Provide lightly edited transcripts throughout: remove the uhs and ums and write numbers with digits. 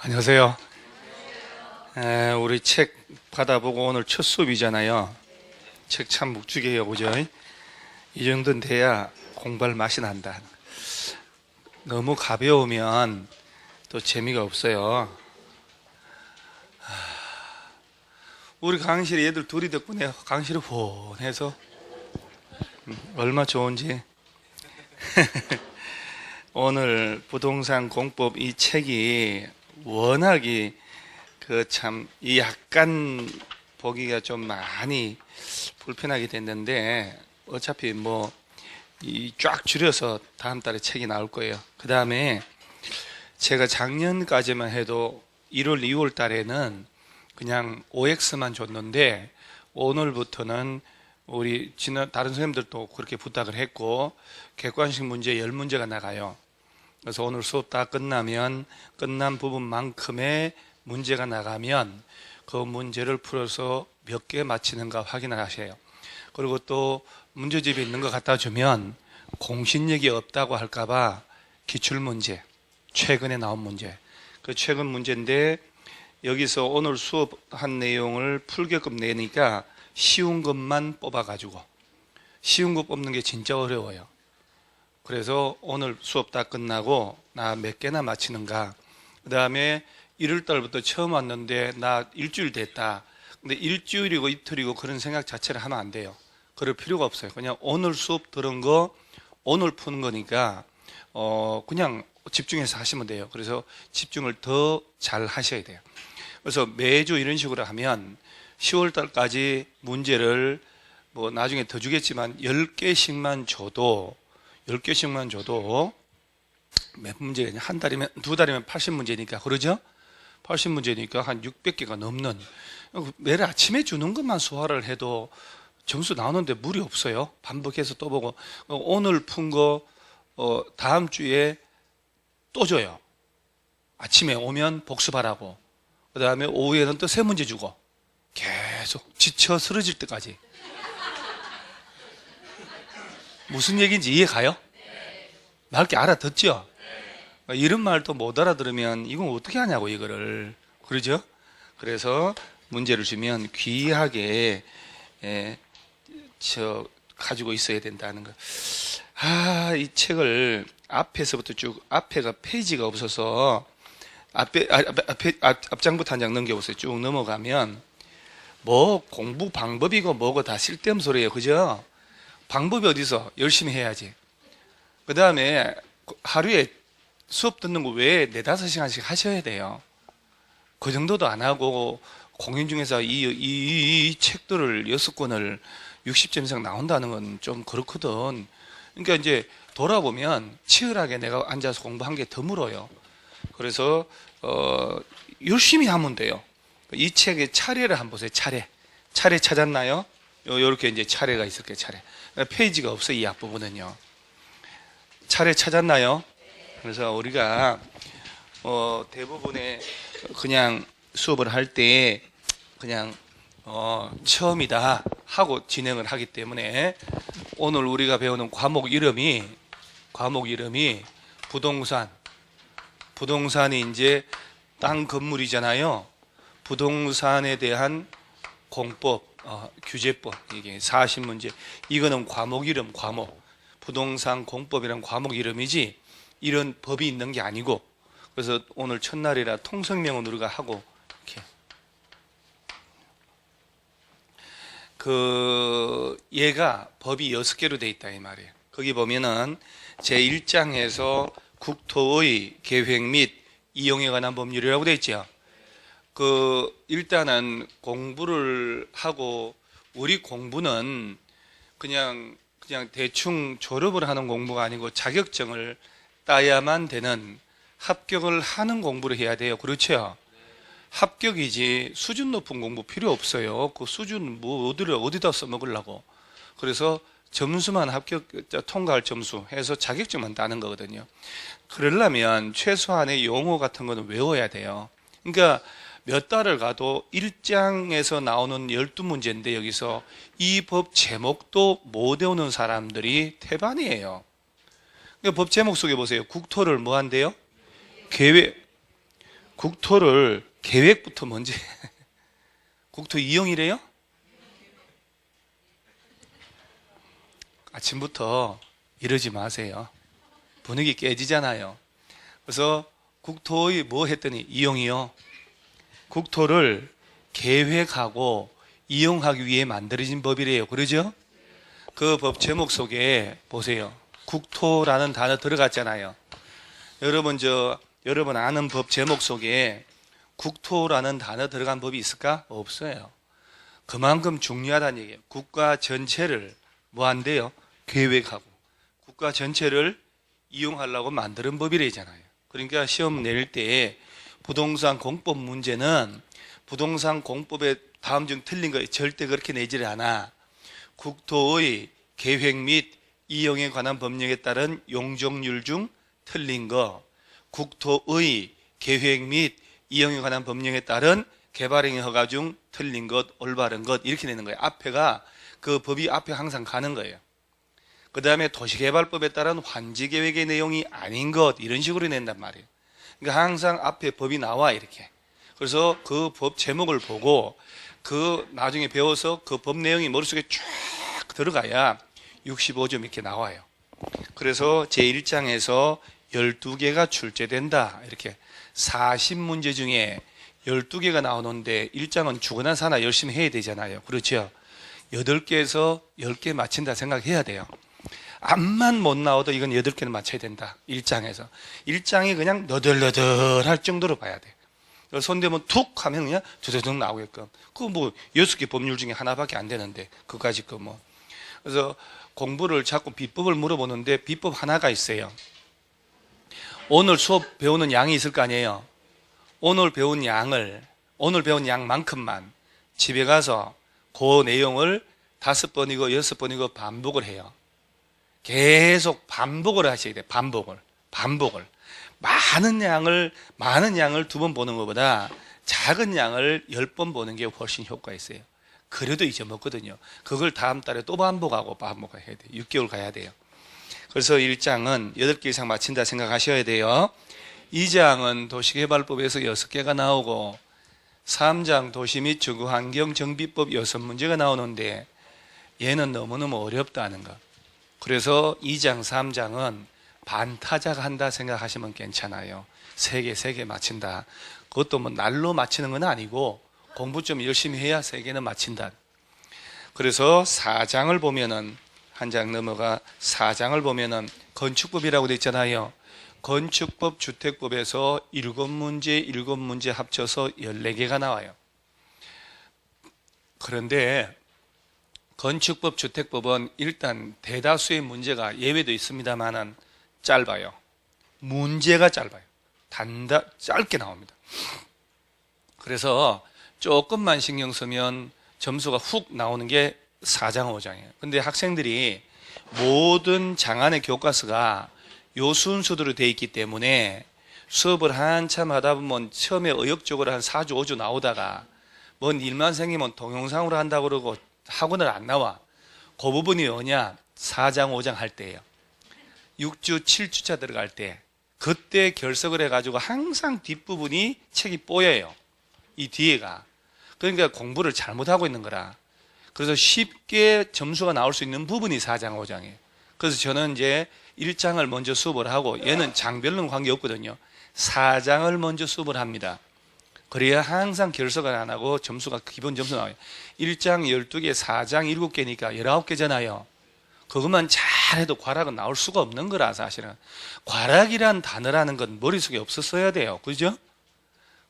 안녕하세요. 우리 책 받아보고 오늘 첫 수업이잖아요. 책 참 묵직해요, 그죠? 이 정도는 돼야 공부할 맛이 난다. 너무 가벼우면 또 재미가 없어요. 우리 강의실에 애들 둘이 덕분에 강의실이 훤해서 얼마 좋은지. 오늘 부동산 공법 이 책이 워낙에 이 약간 보기가 좀 많이 불편하게 됐는데 어차피 뭐 이 쫙 줄여서 다음 달에 책이 나올 거예요. 그 다음에 제가 작년까지만 해도 1월, 2월 달에는 그냥 OX만 줬는데 오늘부터는 우리 다른 선생님들도 그렇게 부탁을 했고 객관식 문제 10문제가 나가요. 그래서 오늘 수업 다 끝나면 끝난 부분만큼의 문제가 나가면 그 문제를 풀어서 몇 개 맞히는가 확인을 하셔요. 그리고 또 문제집에 있는 거 갖다 주면 공신력이 없다고 할까봐 기출문제, 최근에 나온 문제, 그 최근 문제인데 여기서 오늘 수업한 내용을 풀게끔 내니까 쉬운 것만 뽑아가지고 쉬운 거 뽑는 게 진짜 어려워요. 그래서 오늘 수업 다 끝나고 나 몇 개나 맞히는가, 그 다음에 1월달부터 처음 왔는데 나 일주일 됐다. 근데 일주일이고 이틀이고 그런 생각 자체를 하면 안 돼요. 그럴 필요가 없어요. 그냥 오늘 수업 들은 거 오늘 푸는 거니까 그냥 집중해서 하시면 돼요. 그래서 집중을 더 잘 하셔야 돼요. 그래서 매주 이런 식으로 하면 10월달까지 문제를 뭐 나중에 더 주겠지만 10개씩만 줘도 몇 문제냐, 한 달이면 두 달이면 80문제니까 그러죠? 80문제니까 한 600개가 넘는, 매일 아침에 주는 것만 소화를 해도 점수 나오는데 무리 없어요. 반복해서 또 보고 오늘 푼 거 다음 주에 또 줘요. 아침에 오면 복습하라고, 그 다음에 오후에는 또 새 문제 주고 계속 지쳐 쓰러질 때까지. 무슨 얘기인지 이해 가요? 맑게 알아듣죠? 이런 말도 못 알아들으면 이건 어떻게 하냐고 이거를. 그러죠? 그래서 문제를 주면 귀하게 가지고 있어야 된다는 거. 이 책을 앞에서부터 쭉, 앞에가 페이지가 없어서 앞장부터 한 장 넘겨보세요. 쭉 넘어가면 뭐 공부 방법이고 뭐고 다 쓸데없는 소리예요. 그죠? 방법이 어디서? 열심히 해야지. 그 다음에 하루에 수업 듣는 거 외에 4-5시간씩 하셔야 돼요. 그 정도도 안 하고 공연 중에서 이 책들을 6권을 60점 이상 나온다는 건 좀 그렇거든. 그러니까 이제 돌아보면 치열하게 내가 앉아서 공부한 게 드물어요. 그래서 열심히 하면 돼요. 이 책의 차례를 한번 보세요. 차례 찾았나요? 요렇게 이제 차례가 있을 거예요. 차례. 페이지가 없어요. 이 앞부분은요. 차례 찾았나요? 그래서 우리가 대부분의 그냥 수업을 할 때 그냥 처음이다 하고 진행을 하기 때문에 오늘 우리가 배우는 과목 이름이 부동산이 이제 땅 건물이잖아요. 부동산에 대한 공법, 규제법, 이게 40문제. 이거는 과목 이름, 부동산 공법이란 과목 이름이지 이런 법이 있는 게 아니고, 그래서 오늘 첫날이라 통성명은 우리가 하고 이렇게 얘가 법이 6개로 돼 있다 이 말이에요. 거기 보면은 제1장에서 국토의 계획 및 이용에 관한 법률이라고 돼 있죠. 일단은 공부를 하고, 우리 공부는 그냥 대충 졸업을 하는 공부가 아니고 자격증을 따야만 되는, 합격을 하는 공부를 해야 돼요. 그렇죠? 합격이지 수준 높은 공부 필요 없어요. 그 수준 뭐 어디다 써먹으려고. 그래서 점수만 통과할 점수 해서 자격증만 따는 거거든요. 그러려면 최소한의 용어 같은 거는 외워야 돼요. 그러니까 몇 달을 가도 1장에서 나오는 12문제인데 여기서 이 법 제목도 못 외우는 사람들이 태반이에요. 그러니까 법 제목 속에 보세요. 국토를 뭐 한대요? 국토를 계획부터 먼저 국토 이용이래요? 아침부터 이러지 마세요. 분위기 깨지잖아요. 그래서 국토의 뭐 했더니 이용이요. 국토를 계획하고 이용하기 위해 만들어진 법이래요. 그러죠? 그 법 제목 속에 보세요. 국토라는 단어 들어갔잖아요. 여러분 아는 법 제목 속에 국토라는 단어 들어간 법이 있을까? 없어요. 그만큼 중요하다는 얘기예요. 국가 전체를 뭐 한대요? 계획하고 국가 전체를 이용하려고 만드는 법이래잖아요. 그러니까 시험 낼 때 부동산 공법 문제는 부동산 공법에 다음 중 틀린 거 절대 그렇게 내지를 않아. 국토의 계획 및 이용에 관한 법령에 따른 용적률 중 틀린 거, 국토의 계획 및 이용에 관한 법령에 따른 개발행위 허가 중 틀린 것, 올바른 것 이렇게 내는 거예요. 앞에가 그 법이 앞에 항상 가는 거예요. 그 다음에 도시개발법에 따른 환지계획의 내용이 아닌 것 이런 식으로 낸단 말이에요. 그러니까 항상 앞에 법이 나와 이렇게. 그래서 그 법 제목을 보고 그 나중에 배워서 그 법 내용이 머릿속에 쫙 들어가야 65점 이렇게 나와요. 그래서 제1장에서 12개가 출제된다. 이렇게 40문제 중에 12개가 나오는데 1장은 죽으나 사나 열심히 해야 되잖아요. 그렇죠? 8개에서 10개 맞힌다 생각해야 돼요. 암만 못 나와도 이건 8개는 맞춰야 된다. 1장에서. 1장이 그냥 너덜너덜할 정도로 봐야 돼. 손대면 툭 하면 그냥 두두둑 나오게끔. 그거 뭐 6개 법률 중에 하나밖에 안 되는데 그까짓 거 뭐. 그래서 공부를 자꾸 비법을 물어보는데 비법 하나가 있어요. 오늘 수업 배우는 양이 있을 거 아니에요. 오늘 배운 양만큼만 집에 가서 그 내용을 5번이고 6번이고 반복을 해요. 계속 반복을 하셔야 돼요. 반복을. 많은 양을 2번 보는 것보다 작은 양을 10번 보는 게 훨씬 효과가 있어요. 그래도 잊어먹거든요. 그걸 다음 달에 또 반복해야 돼요. 6개월 가야 돼요. 그래서 1장은 8개 이상 마친다 생각하셔야 돼요. 2장은 도시개발법에서 6개가 나오고 3장 도시 및 주거환경정비법 6문제가 나오는데 얘는 너무너무 어렵다는 거. 그래서 2장, 3장은 반타작 한다 생각하시면 괜찮아요. 3개 맞힌다. 그것도 뭐 날로 맞히는 건 아니고 공부 좀 열심히 해야 3개는 맞힌다. 그래서 4장을 보면은 한 장 넘어가 4장을 보면은 건축법이라고 돼 있잖아요. 건축법, 주택법에서 7문제 합쳐서 14개가 나와요. 그런데 건축법, 주택법은 일단 대다수의 문제가 예외도 있습니다만은 짧아요. 문제가 짧아요. 짧게 나옵니다. 그래서 조금만 신경 쓰면 점수가 훅 나오는 게 4장, 5장이에요. 근데 학생들이 모든 장안의 교과서가 요 순서대로 돼 있기 때문에 수업을 한참 하다 보면 처음에 의욕적으로 한 4주, 5주 나오다가 뭔 일만 생기면 동영상으로 한다고 그러고 학원을 안 나와. 그 부분이 뭐냐? 4장, 5장 할 때예요. 6주, 7주차 들어갈 때 그때 결석을 해가지고 항상 뒷부분이 책이 뽀여요. 이 뒤에가. 그러니까 공부를 잘못하고 있는 거라. 그래서 쉽게 점수가 나올 수 있는 부분이 4장, 5장이에요. 그래서 저는 이제 1장을 먼저 수업을 하고 얘는 장별로는 관계없거든요. 4장을 먼저 수업을 합니다. 그래야 항상 결석을 안 하고 점수가 기본 점수 나와요. 1장 12개, 4장 7개니까 19개잖아요. 그것만 잘해도 과락은 나올 수가 없는 거라 사실은. 과락이란 단어라는 건 머릿속에 없었어야 돼요. 그죠?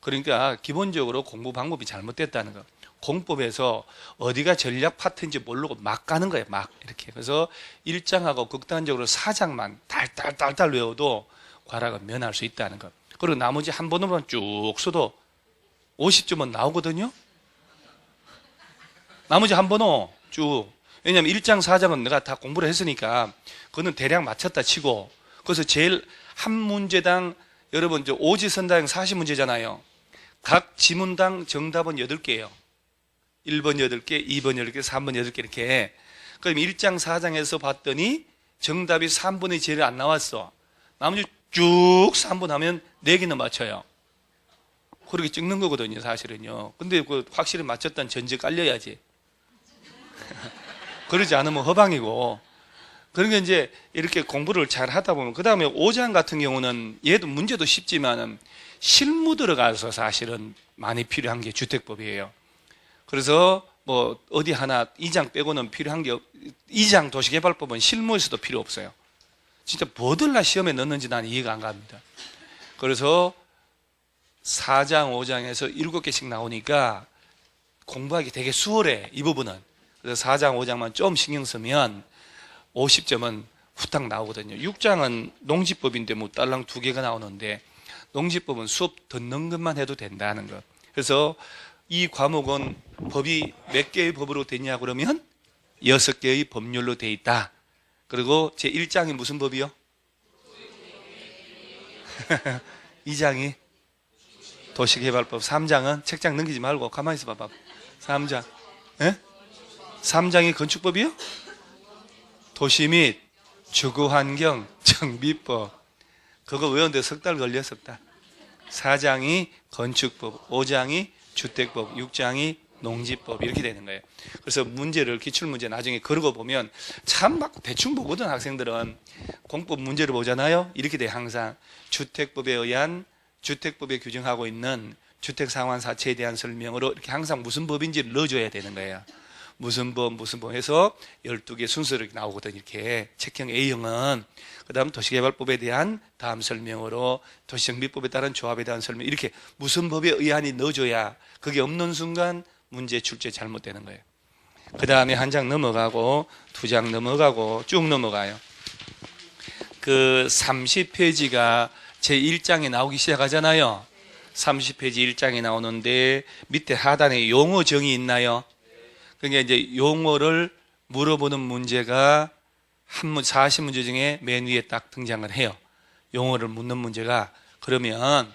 그러니까 기본적으로 공부 방법이 잘못됐다는 거. 공법에서 어디가 전략 파트인지 모르고 막 가는 거예요. 막 이렇게. 그래서 1장하고 극단적으로 4장만 달달달달 외워도 과락은 면할 수 있다는 거. 그리고 나머지 한 번으로만 쭉 써도 50점은 나오거든요. 나머지 한 번호 쭉. 왜냐하면 1장, 4장은 내가 다 공부를 했으니까 그거는 대략 맞췄다 치고, 그래서 제일 한 문제당 여러분 오지선다형 40문제잖아요. 각 지문당 정답은 8개예요. 1번 8개, 2번 8개, 3번 8개 이렇게. 그럼 1장, 4장에서 봤더니 정답이 3분의 제일 안 나왔어. 나머지 쭉 3분 하면 4개는 맞춰요. 그렇게 찍는 거거든요, 사실은요. 근데 그 확실히 맞췄다는 전제 깔려야지. 그러지 않으면 허방이고. 그러니까 이제 이렇게 공부를 잘 하다 보면, 그 다음에 5장 같은 경우는 얘도 문제도 쉽지만은 실무 들어가서 사실은 많이 필요한 게 주택법이에요. 그래서 뭐 어디 하나 2장 빼고는 필요한 게 2장 도시개발법은 실무에서도 필요 없어요. 진짜 뭐들라 시험에 넣는지 난 이해가 안 갑니다. 그래서 4장, 5장에서 7개씩 나오니까 공부하기 되게 수월해, 이 부분은. 그래서 4장, 5장만 좀 신경 쓰면 50점은 후딱 나오거든요. 6장은 농지법인데 뭐 딸랑 2개가 나오는데, 농지법은 수업 듣는 것만 해도 된다는 것. 그래서 이 과목은 법이 몇 개의 법으로 되냐 그러면 6개의 법률로 돼 있다. 그리고 제 1장이 무슨 법이요? 2장이 도시개발법, 3장은 책장 넘기지 말고 가만히 있어 봐봐. 3장. 예? 3장이 건축법이요? 도시 및 주거환경 정비법. 그거 외우는데 석 달 걸렸었다. 4장이 건축법, 5장이 주택법, 6장이 농지법, 이렇게 되는 거예요. 그래서 문제를, 기출문제 나중에 그러고 보면 참 막 대충 보거든. 학생들은 공법 문제를 보잖아요. 이렇게 돼. 항상 주택법에 의한, 주택법에 규정하고 있는 주택상환사채에 대한 설명으로 이렇게 항상 무슨 법인지를 넣어줘야 되는 거예요. 무슨 법 해서 12개 순서로 나오거든. 이렇게 책형 A형은. 그 다음 도시개발법에 대한 다음 설명으로 도시정비법에 따른 조합에 대한 설명, 이렇게 무슨 법에 의한이 넣어줘야, 그게 없는 순간 문제 출제 잘못되는 거예요. 그 다음에 한 장 넘어가고 2장 넘어가고 쭉 넘어가요. 그 30페이지가 제 1장에 나오기 시작하잖아요. 30페이지 1장에 나오는데 밑에 하단에 용어 정의 있나요? 그러니까 이제 용어를 물어보는 문제가 40문제 중에 맨 위에 딱 등장을 해요. 용어를 묻는 문제가. 그러면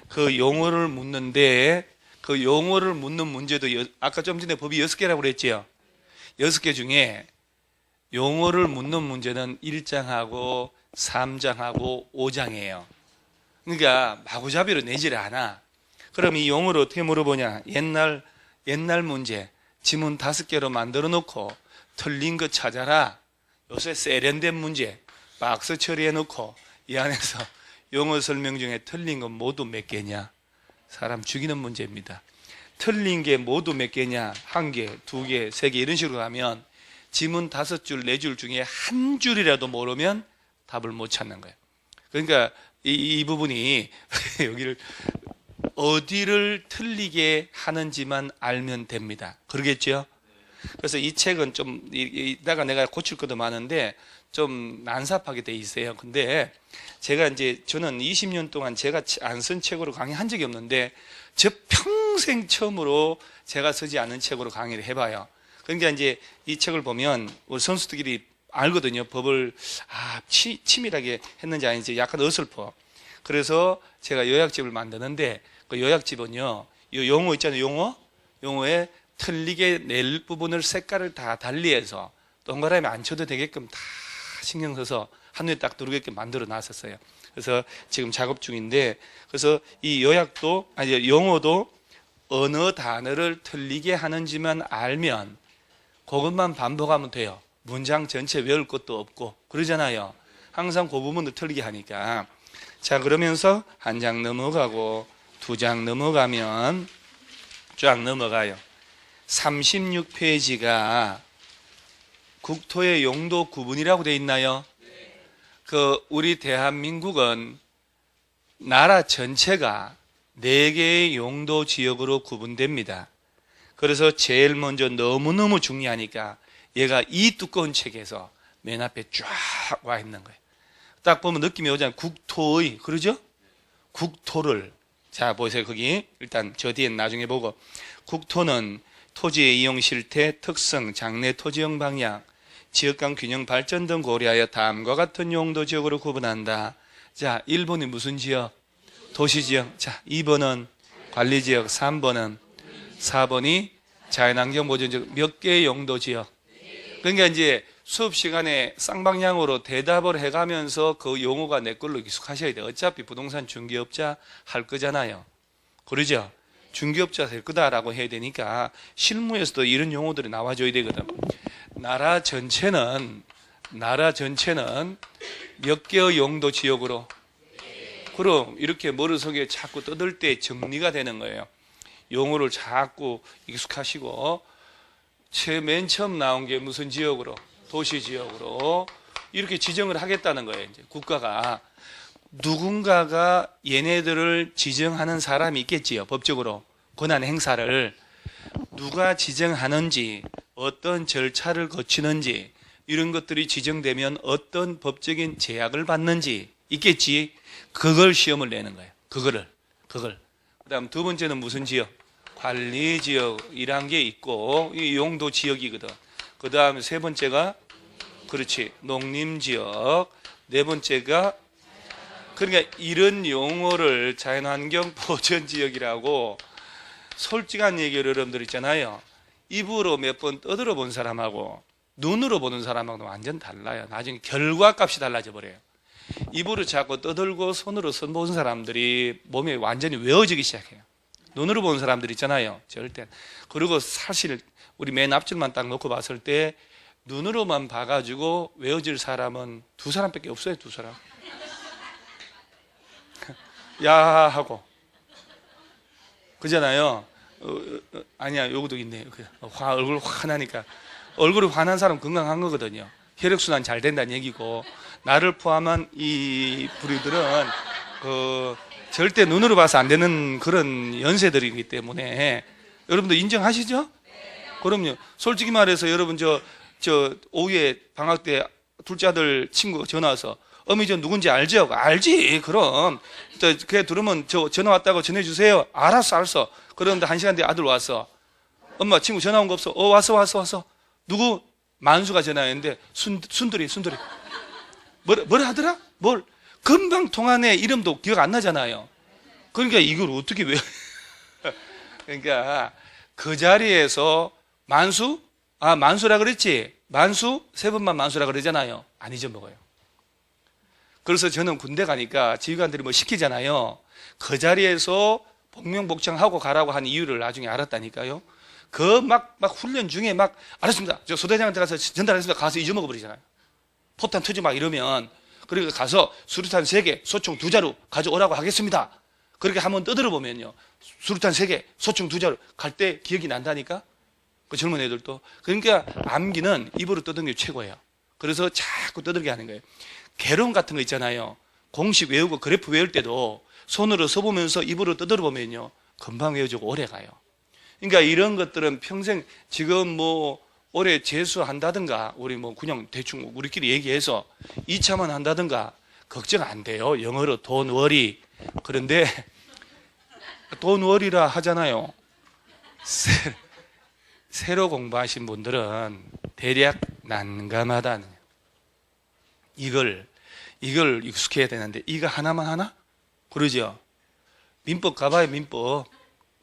그 용어를 묻는데, 그 용어를 묻는 문제도 아까 좀 전에 법이 6개라고 그랬지요. 6개 중에 용어를 묻는 문제는 1장하고 3장하고 5장이에요. 그러니까 마구잡이로 내지를 않아. 그럼 이 용어를 어떻게 물어보냐? 옛날 문제 지문 5개로 만들어 놓고 틀린 거 찾아라. 요새 세련된 문제 박스 처리해 놓고 이 안에서 용어 설명 중에 틀린 건 모두 몇 개냐? 사람 죽이는 문제입니다. 틀린 게 모두 몇 개냐? 1개, 2개, 3개 이런 식으로 가면 지문 5줄, 4줄 중에 한 줄이라도 모르면 답을 못 찾는 거예요. 그러니까 이 부분이 여기를 어디를 틀리게 하는지만 알면 됩니다. 그러겠죠? 그래서 이 책은 좀 이따가 내가 고칠 것도 많은데 좀 난삽하게 돼 있어요. 근데 제가 이제 저는 20년 동안 제가 안 쓴 책으로 강의한 적이 없는데 저 평생 처음으로 제가 쓰지 않은 책으로 강의를 해봐요. 그러니까 이제 이 책을 보면 우리 선수들끼리 알거든요. 법을 치밀하게 했는지 아닌지 약간 어설퍼. 그래서 제가 요약집을 만드는데 그 요약집은요, 이 용어 있잖아요. 용어에 틀리게 낼 부분을 색깔을 다 달리해서 동그라미 안 쳐도 되게끔 다 신경 써서 한눈에 딱 들어오게끔 만들어 놨었어요. 그래서 지금 작업 중인데, 그래서 이 용어도 어느 단어를 틀리게 하는지만 알면 그것만 반복하면 돼요. 문장 전체 외울 것도 없고 그러잖아요. 항상 그 부분도 틀리게 하니까. 자, 그러면서 한 장 넘어가고 2장 넘어가면 쫙 넘어가요. 36페이지가 국토의 용도 구분이라고 되어 있나요? 우리 대한민국은 나라 전체가 4개의 용도 지역으로 구분됩니다. 그래서 제일 먼저 너무너무 중요하니까 얘가 이 두꺼운 책에서 맨 앞에 쫙 와 있는 거예요. 딱 보면 느낌이 오잖아요. 국토의, 그러죠? 국토를. 자, 보세요. 거기 일단 저 뒤엔 나중에 보고, 국토는 토지의 이용 실태, 특성, 장래 토지형 방향, 지역간 균형 발전 등 고려하여 다음과 같은 용도 지역으로 구분한다. 자, 1번이 무슨 지역? 도시지역. 자, 2번은 관리지역, 3번은 4번이 자연환경 보존지역. 몇 개의 용도 지역? 그러니까 이제 수업 시간에 쌍방향으로 대답을 해가면서 그 용어가 내 걸로 익숙하셔야 돼요. 어차피 부동산 중개업자 할 거잖아요. 그러죠? 중개업자가 될 거다라고 해야 되니까 실무에서도 이런 용어들이 나와줘야 되거든. 나라 전체는 몇 개의 용도 지역으로, 그럼 이렇게 머릿속에 자꾸 떠들 때 정리가 되는 거예요. 용어를 자꾸 익숙하시고, 맨 처음 나온 게 무슨 지역으로? 도시 지역으로 이렇게 지정을 하겠다는 거예요. 이제 국가가 누군가가 얘네들을 지정하는 사람이 있겠지요. 법적으로 권한 행사를 누가 지정하는지, 어떤 절차를 거치는지, 이런 것들이 지정되면 어떤 법적인 제약을 받는지 있겠지. 그걸 시험을 내는 거예요. 그걸. 그다음 두 번째는 무슨 지역? 관리 지역이란 게 있고, 이 용도 지역이거든. 그다음에 세 번째가 그렇지, 농림 지역. 네 번째가, 그러니까 이런 용어를 자연환경 보전 지역이라고, 솔직한 얘기를 여러분들 있잖아요. 입으로 몇 번 떠들어 본 사람하고 눈으로 보는 사람하고는 완전 달라요. 나중에 결과값이 달라져 버려요. 입으로 자꾸 떠들고 손으로 써본 사람들이 몸에 완전히 외워지기 시작해요. 눈으로 보는 사람들 있잖아요. 절대. 그리고 사실 우리 맨 앞줄만 딱 놓고 봤을 때 눈으로만 봐가지고 외워질 사람은 두 사람밖에 없어요. 두 사람. 야 하고 그잖아요. 아니야, 요것도 있네. 얼굴 화나니까. 얼굴이 화난 사람 건강한 거거든요. 혈액순환 잘 된다는 얘기고, 나를 포함한 이 부류들은 절대 눈으로 봐서 안 되는 그런 연세들이기 때문에 여러분도 인정하시죠? 그럼요. 솔직히 말해서 여러분 저 오후에 방학 때 둘째 아들 친구가 전화 와서 어머니 저 누군지 알죠? 알지. 그럼 걔 들으면 저 전화 왔다고 전해주세요. 알았어. 그런데 1시간 뒤에 아들 왔어. 엄마 친구 전화 온 거 없어? 왔어. 누구? 만수가 전화했는데 순돌이 뭐라 하더라? 뭘? 금방 통화네. 이름도 기억 안 나잖아요. 그러니까 이걸 어떻게 왜 그러니까 그 자리에서 만수라 그랬지? 만수? 세 번만 만수라 그러잖아요. 안 잊어먹어요. 그래서 저는 군대 가니까 지휘관들이 뭐 시키잖아요. 그 자리에서 복명복창하고 가라고 한 이유를 나중에 알았다니까요. 막 훈련 중에 알았습니다. 저 소대장한테 가서 전달하겠습니다. 가서 잊어먹어 버리잖아요. 포탄 터지 막 이러면. 그러니까 가서 수류탄 3개, 소총 2자루 가져오라고 하겠습니다. 그렇게 한번 떠들어 보면요. 수류탄 3개, 소총 2자루 갈 때 기억이 난다니까? 그 젊은 애들도. 그러니까 암기는 입으로 떠드는 게 최고예요. 그래서 자꾸 떠들게 하는 거예요. 개론 같은 거 있잖아요. 공식 외우고 그래프 외울 때도 손으로 써보면서 입으로 떠들어 보면요. 금방 외워지고 오래 가요. 그러니까 이런 것들은 평생 지금 뭐 올해 재수한다든가 우리 뭐 그냥 대충 우리끼리 얘기해서 2차만 한다든가 걱정 안 돼요. 영어로 돈 워리. 그런데 돈 워리라 하잖아요. 새로 공부하신 분들은 대략 난감하다는 이걸 익숙해야 되는데 이거 하나만 하나? 그러죠. 민법 가봐요. 민법.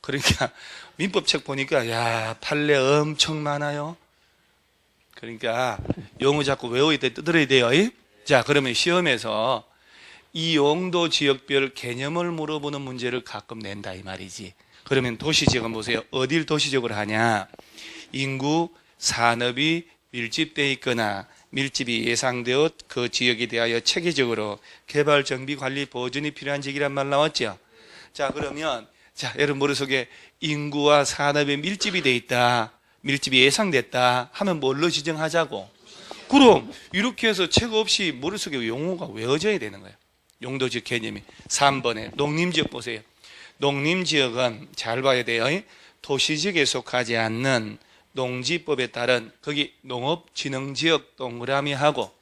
그러니까 민법 책 보니까 야 판례 엄청 많아요. 그러니까 용어 자꾸 외워야 돼, 떠들어야 돼요. 자, 그러면 시험에서 이 용도 지역별 개념을 물어보는 문제를 가끔 낸다 이 말이지. 그러면 도시지역은 보세요. 어딜 도시지역으로 하냐? 인구, 산업이 밀집되어 있거나 밀집이 예상되어 그 지역에 대하여 체계적으로 개발, 정비, 관리, 보존이 필요한 지역이란 말 나왔죠. 자, 그러면 여러분 머릿속에 인구와 산업의 밀집이 돼 있다, 밀집이 예상됐다 하면 뭘로 지정하자고? 그럼 이렇게 해서 책 없이 머릿속에 용어가 외워져야 되는 거예요. 용도지역 개념이. 3번에 농림지역 보세요. 농림지역은 잘 봐야 돼요. 도시지역에 속하지 않는 농지법에 따른 거기 농업진흥지역 동그라미 하고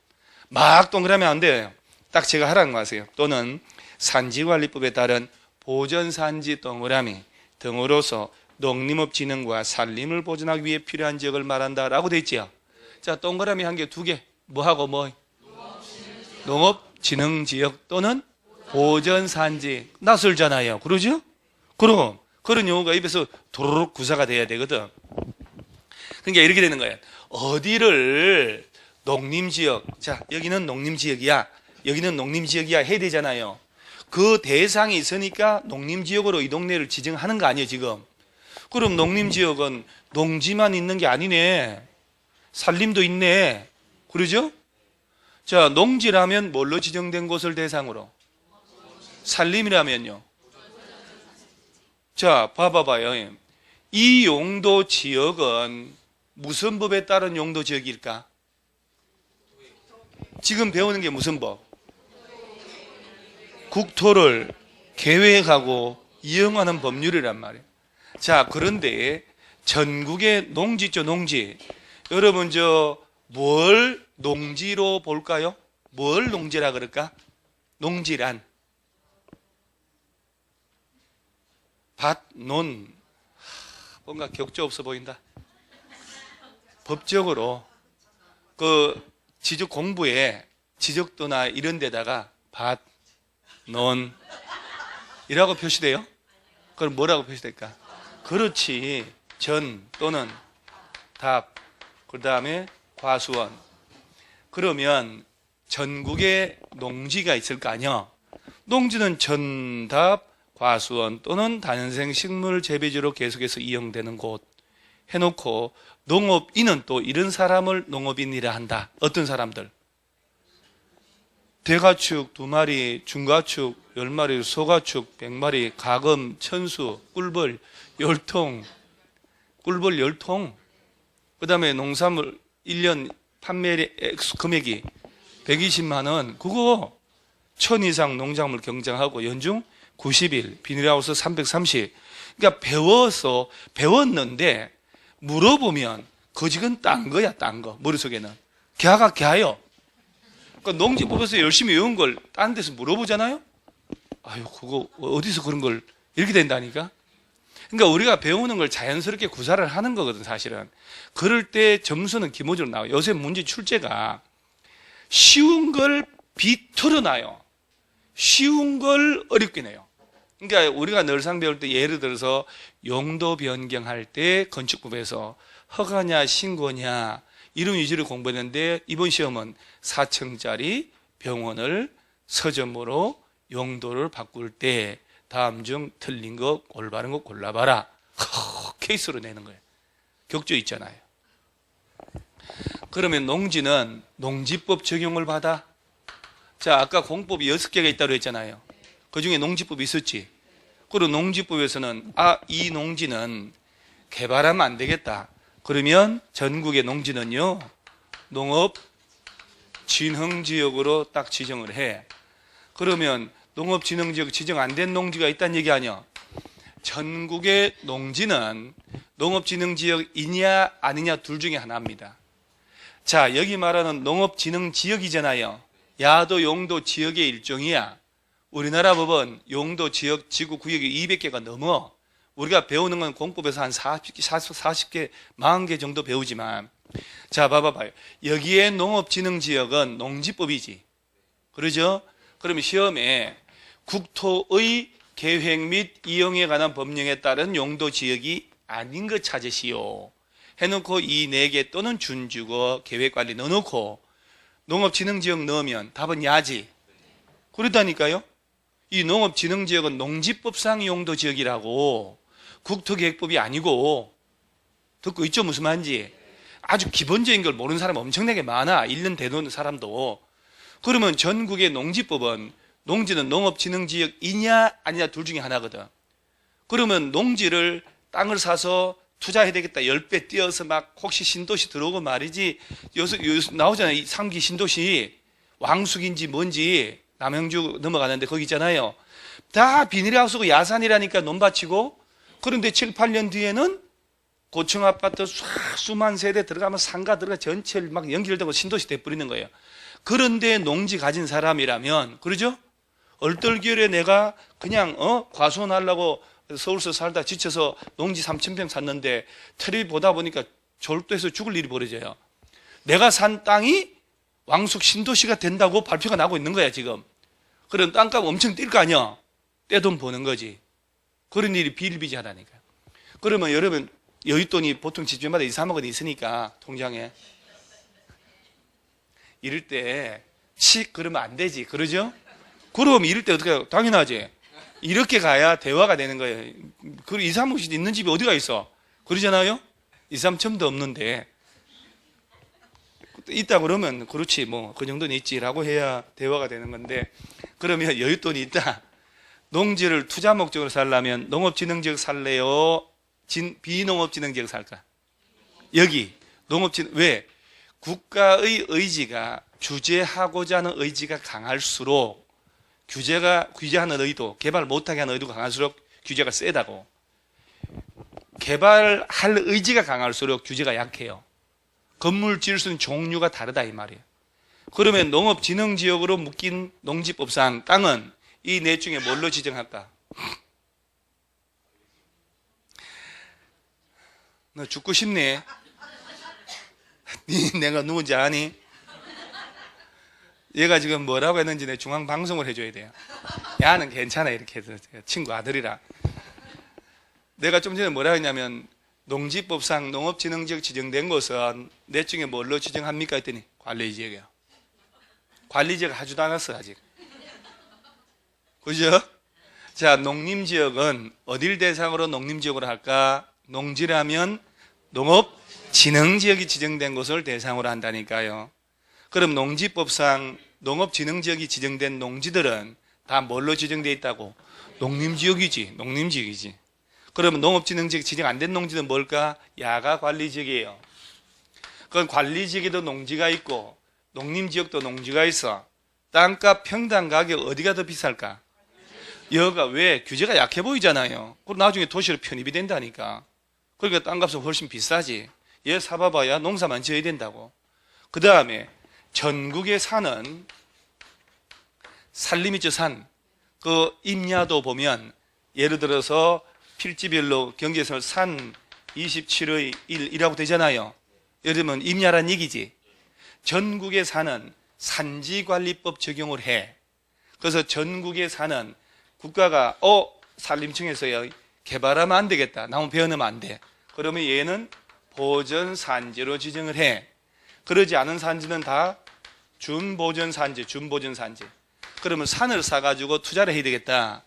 막 동그라미 안 돼요. 딱 제가 하라는 거 아세요. 또는 산지관리법에 따른 보전산지 동그라미 등으로서 농림업진흥과 산림을 보존하기 위해 필요한 지역을 말한다라고 돼 있지요. 자, 동그라미 한 개, 두 개. 뭐하고 뭐? 농업진흥지역 또는 보전산지. 낯설잖아요. 그러죠? 그럼 그런 용어가 입에서 도로록 구사가 돼야 되거든. 그러니까 이렇게 되는 거예요. 어디를 농림지역, 자 여기는 농림지역이야, 여기는 농림지역이야 해야 되잖아요. 그 대상이 있으니까 농림지역으로 이 동네를 지정하는 거 아니에요 지금. 그럼 농림지역은 농지만 있는 게 아니네. 산림도 있네. 그러죠? 자, 농지라면 뭘로 지정된 곳을 대상으로? 산림이라면요? 자, 봐봐봐요. 이 용도 지역은 무슨 법에 따른 용도 지역일까? 지금 배우는 게 무슨 법? 국토를 계획하고 이용하는 법률이란 말이에요. 자, 그런데 전국의 농지 있죠, 농지. 여러분, 뭘 농지로 볼까요? 뭘 농지라 그럴까? 농지란 밭, 논. 뭔가 격조 없어 보인다. 법적으로 그 지적 공부에 지적도나 이런 데다가 밭, 논 이라고 표시돼요? 그럼 뭐라고 표시될까? 그렇지. 전 또는 답, 그 다음에 과수원. 그러면 전국에 농지가 있을 거 아니야. 농지는 전답, 과수원 또는 다연생 식물 재배지로 계속해서 이용되는 곳 해놓고, 농업인은 또 이런 사람을 농업인이라 한다. 어떤 사람들? 대가축 2마리, 중가축 10마리, 소가축 100마리, 가금, 천수, 꿀벌 10통, 꿀벌 10통. 그 다음에 농산물 1년 판매 금액이 120만 원. 그거 1000 이상 농작물 경장하고 연중 90일, 비닐하우스 330. 그러니까 배웠는데 물어보면 거직은 딴 거야, 딴 거. 머릿속에는. 걔가 걔요. 그러니까 농지법에서 열심히 외운 걸 딴 데서 물어보잖아요? 아유, 그거 어디서 그런 걸 이렇게 된다니까? 그러니까 우리가 배우는 걸 자연스럽게 구사를 하는 거거든, 사실은. 그럴 때 점수는 기본적으로 나와요. 요새 문제 출제가 쉬운 걸 비틀어 놔요. 쉬운 걸 어렵게 내요. 그러니까 우리가 늘상 배울 때 예를 들어서 용도 변경할 때 건축법에서 허가냐 신고냐 이런 위주로 공부했는데, 이번 시험은 4층짜리 병원을 서점으로 용도를 바꿀 때 다음 중 틀린 거 올바른 거 골라봐라. 케이스로 내는 거예요. 격조 있잖아요. 그러면 농지는 농지법 적용을 받아. 자, 아까 공법이 6개가 있다고 했잖아요. 그 중에 농지법이 있었지. 그리고 농지법에서는 이 농지는 개발하면 안 되겠다. 그러면 전국의 농지는요, 농업 진흥지역으로 딱 지정을 해. 그러면 농업 진흥지역 지정 안 된 농지가 있다는 얘기 아니야. 전국의 농지는 농업 진흥지역이냐 아니냐 둘 중에 하나입니다. 자, 여기 말하는 농업 진흥지역이잖아요. 야도 용도 지역의 일종이야. 우리나라 법은 용도 지역 지구 구역이 200개가 넘어. 우리가 배우는 건 공법에서 한 40개, 40개 정도 배우지만, 자, 봐봐요. 여기에 농업진흥지역은 농지법이지. 그러죠? 그러면 시험에 국토의 계획 및 이용에 관한 법령에 따른 용도지역이 아닌 것 찾으시오. 해놓고 이 4개 또는 준주거, 계획관리 넣어놓고 농업진흥지역 넣으면 답은 야지. 그렇다니까요. 이 농업진흥지역은 농지법상 용도지역이라고, 국토계획법이 아니고. 듣고 있죠? 무슨 말인지. 아주 기본적인 걸 모르는 사람 엄청나게 많아. 1년 되는 사람도. 그러면 전국의 농지법은 농지는 농업진흥지역이냐 아니냐 둘 중에 하나거든. 그러면 농지를 땅을 사서 투자해야 되겠다 10배 뛰어서 막 혹시 신도시 들어오고 말이지. 요새 나오잖아요. 이 3기 신도시. 왕숙인지 뭔지 남영주 넘어가는데 거기 있잖아요. 다 비닐하우스고 야산이라니까 논밭이고. 그런데 7, 8년 뒤에는 고층 아파트 수만 세대 들어가면 상가 들어가 전체를 막 연결되고 신도시 돼버리는 거예요. 그런데 농지 가진 사람이라면, 그러죠? 얼떨결에 내가 그냥 과수원 하려고 서울서 살다 지쳐서 농지 3,000평 샀는데 텔레비 보다 보니까 졸도해서 죽을 일이 벌어져요. 내가 산 땅이 왕숙 신도시가 된다고 발표가 나고 있는 거야 지금. 그런 땅값 엄청 뛸 거 아니야. 떼돈 버는 거지. 그런 일이 비일비재하다니까요. 그러면 여러분, 여윳돈이 보통 집주마다 2, 3억 원 있으니까 통장에. 이럴 때 그러면 안 되지. 그러죠? 그럼 이럴 때 어떻게 해요? 당연하지. 이렇게 가야 대화가 되는 거예요. 그리고 2, 3호씩 있는 집이 어디가 있어? 그러잖아요? 2, 3 처음도 없는데 있다 그러면 그렇지 뭐 그 정도는 있지라고 해야 대화가 되는 건데, 그러면 여윳돈이 있다. 농지를 투자 목적으로 살려면 농업진흥지역 살래요? 비농업진흥지역 살까? 여기 농업진 왜? 국가의 의지가 규제하고자 하는 의지가 강할수록 규제하는 의도, 개발 못하게 하는 의도가 강할수록 규제가 세다고. 개발할 의지가 강할수록 규제가 약해요. 건물 지을 수 있는 종류가 다르다 이 말이에요. 그러면 농업진흥지역으로 묶인 농지법상 땅은 이 넷 중에 뭘로 지정할까? 너 죽고 싶니? 내가 누군지 아니? 얘가 지금 뭐라고 했는지 내 중앙방송을 해줘야 돼요. 야는 괜찮아 이렇게 해서 친구 아들이라. 내가 좀 전에 뭐라 했냐면 농지법상 농업진흥지역 지정된 곳은 넷 중에 뭘로 지정합니까 했더니 관리지역이야. 관리지역 하지도 않았어 아직. 그죠? 자, 농림지역은 어딜 대상으로 농림지역으로 할까? 농지라면 농업진흥지역이 지정된 곳을 대상으로 한다니까요. 그럼 농지법상 농업진흥지역이 지정된 농지들은 다 뭘로 지정되어 있다고? 농림지역이지. 농림지역이지. 그러면 농업진흥지역 지정 안 된 농지는 뭘까? 야가관리지역이에요. 그건 관리지역에도 농지가 있고 농림지역도 농지가 있어. 땅값 평당 가격 어디가 더 비쌀까? 여가 왜? 규제가 약해 보이잖아요. 그리고 나중에 도시로 편입이 된다니까. 그러니까 땅값은 훨씬 비싸지. 얘 사봐봐야 농사만 지어야 된다고. 그 다음에 전국에 사는 산림이죠, 산. 그 임야도 보면 예를 들어서 필지별로 경계에서 산 27의 1이라고 되잖아요. 예를 들면 임야란 얘기지. 전국에 사는 산지관리법 적용을 해. 그래서 전국에 사는 국가가 산림청에서요 개발하면 안 되겠다. 나무 베어내면 안 돼. 그러면 얘는 보전산지로 지정을 해. 그러지 않은 산지는 다 준보전산지. 그러면 산을 사가지고 투자를 해야 되겠다.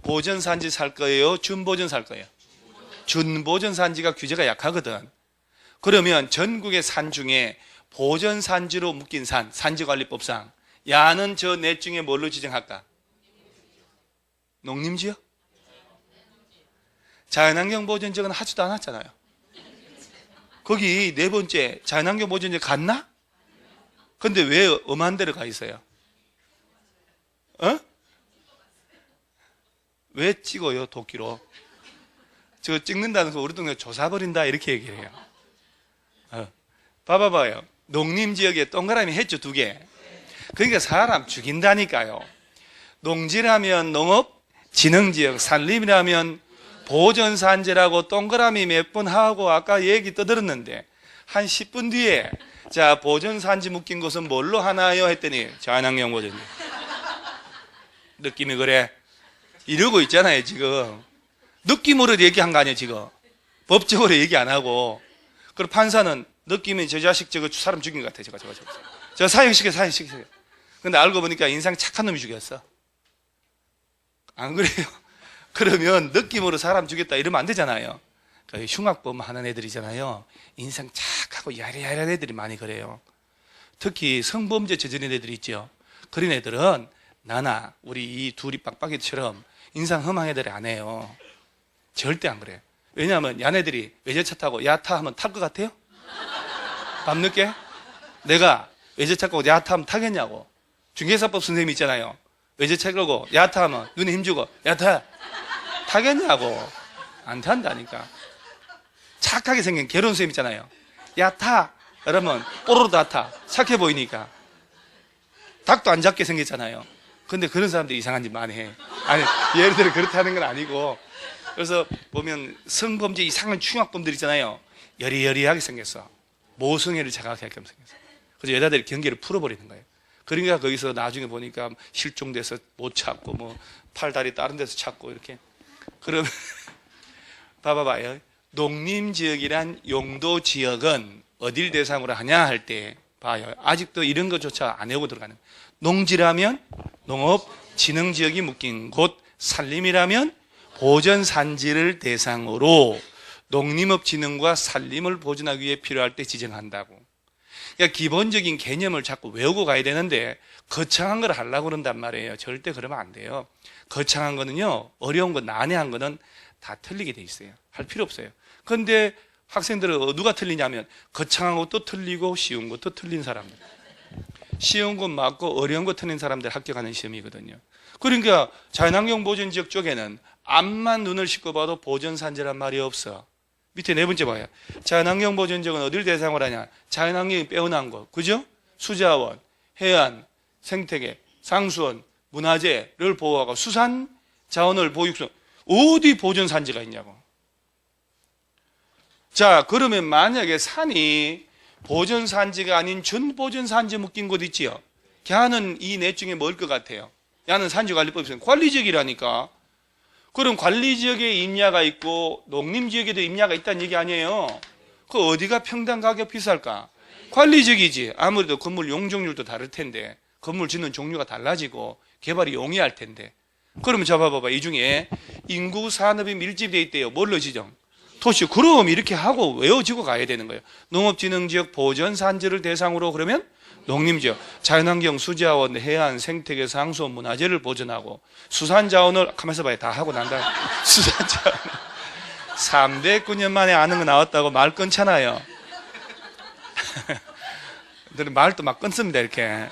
보전산지 살 거예요? 준보전 살 거예요? 준보전산지가 규제가 약하거든. 그러면 전국의 산 중에 보전산지로 묶인 산, 산지관리법상 야는 저 넷 중에 뭘로 지정할까? 농림지역? 자연환경보전지역은 하지도 않았잖아요. 거기 네 번째 자연환경보전지역 갔나? 근데 왜 엄한 데로 가 있어요? 왜 찍어요 도끼로? 저 찍는다는 거 우리 동네 조사버린다 이렇게 얘기를 해요. 봐봐요. 농림지역에 동그라미 했죠 2개. 그러니까 사람 죽인다니까요. 농지라면 농업진흥지역, 산림이라면 보전산지라고 동그라미 몇 번 하고 아까 얘기 떠들었는데 한 10분 뒤에 자 보전산지 묶인 곳은 뭘로 하나요? 했더니 자연환경보전지. 느낌이 그래? 이러고 있잖아요 지금. 느낌으로 얘기한 거 아니에요 지금. 법적으로 얘기 안 하고. 그리고 판사는 느낌이 저 자식 저거 사람 죽인 것 같아. 저 사형시켜. 근데 알고 보니까 인상 착한 놈이 죽였어. 안 그래요? 그러면 느낌으로 사람 죽였다 이러면 안 되잖아요. 그 흉악범 하는 애들이잖아요. 인상 착하고 야리야리한 애들이 많이 그래요. 특히 성범죄 저지른 애들이 있죠. 그런 애들은 나나 우리 이 둘이 빡빡이처럼 인상 험한 애들이 안 해요. 절대 안 그래요. 왜냐하면 야네들이 외제차 타고 야타 하면 탈 것 같아요? 밤늦게? 내가 외제차 타고 야타 하면 타겠냐고. 중개사법 선생님 있잖아요. 외제차 끌고 야타 하면 눈에 힘주고 야타 타겠냐고. 안 탄다니까. 착하게 생긴 결혼 선생님 있잖아요. 야타 그러면 뽀로로 다 타. 착해 보이니까. 닭도 안 잡게 생겼잖아요. 근데 그런 사람들이 이상한 짓 많이 해. 아니 예를 들어 그렇다는 건 아니고. 그래서 보면 성범죄 이상한 흉악범들 있잖아요. 여리여리하게 생겼어. 모성애를 자각하게끔 생겼어. 그래서 여자들이 경계를 풀어버리는 거예요. 그러니까 거기서 나중에 보니까 실종돼서 못 찾고 뭐 팔다리 다른 데서 찾고 이렇게. 그러면 봐봐요. 농림지역이란 용도지역은 어딜 대상으로 하냐 할 때 봐요. 아직도 이런 것조차 안 해오고 들어가는. 농지라면 농업진흥지역이 묶인 곳, 산림이라면 보전산지를 대상으로 농림업진흥과 산림을 보존하기 위해 필요할 때 지정한다고. 그러니까 기본적인 개념을 자꾸 외우고 가야 되는데 거창한 걸 하려고 그런단 말이에요. 절대 그러면 안 돼요. 거창한 거는요, 어려운 거, 난해한 거는 다 틀리게 돼 있어요. 할 필요 없어요. 그런데 학생들은 누가 틀리냐면 거창한 것도 틀리고 쉬운 것도 틀린 사람들. 쉬운 것 맞고 어려운 것 틀린 사람들 합격하는 시험이거든요. 그러니까 자연환경 보존지역 쪽에는 앞만 눈을 씻고 봐도 보전산지란 말이 없어. 밑에 네 번째 봐요. 자연환경 보존지역은 어딜 대상으로 하냐? 자연환경이 빼어난 것, 그죠? 수자원, 해안, 생태계, 상수원, 문화재를 보호하고 수산 자원을 보육성. 어디 보존산지가 있냐고. 자, 그러면 만약에 산이 보존산지가 아닌 준보존산지 묶인 곳 있지요? 걔는 이 넷 중에 뭘 것 같아요? 야는 산지관리법에서 관리지역이라니까. 그럼 관리지역에 임야가 있고 농림지역에도 임야가 있다는 얘기 아니에요? 그 어디가 평당 가격 비쌀까? 관리지역이지. 아무래도 건물 용적률도 다를 텐데, 건물 짓는 종류가 달라지고 개발이 용이할 텐데. 그러면 잡아봐봐. 이 중에 인구 산업이 밀집되어 있대요. 뭘로 지정? 도시. 그럼 이렇게 하고 외워지고 가야 되는 거예요. 농업진흥지역 보전산지를 대상으로 그러면 농림지역, 자연환경, 수자원, 해안, 생태계, 상수원, 문화재를 보존하고 수산자원을 가만있어 봐요. 다 하고 난 다음에 수산자원 309년 만에 아는 거 나왔다고 말 끊잖아요. 말도 막 끊습니다. 이렇게.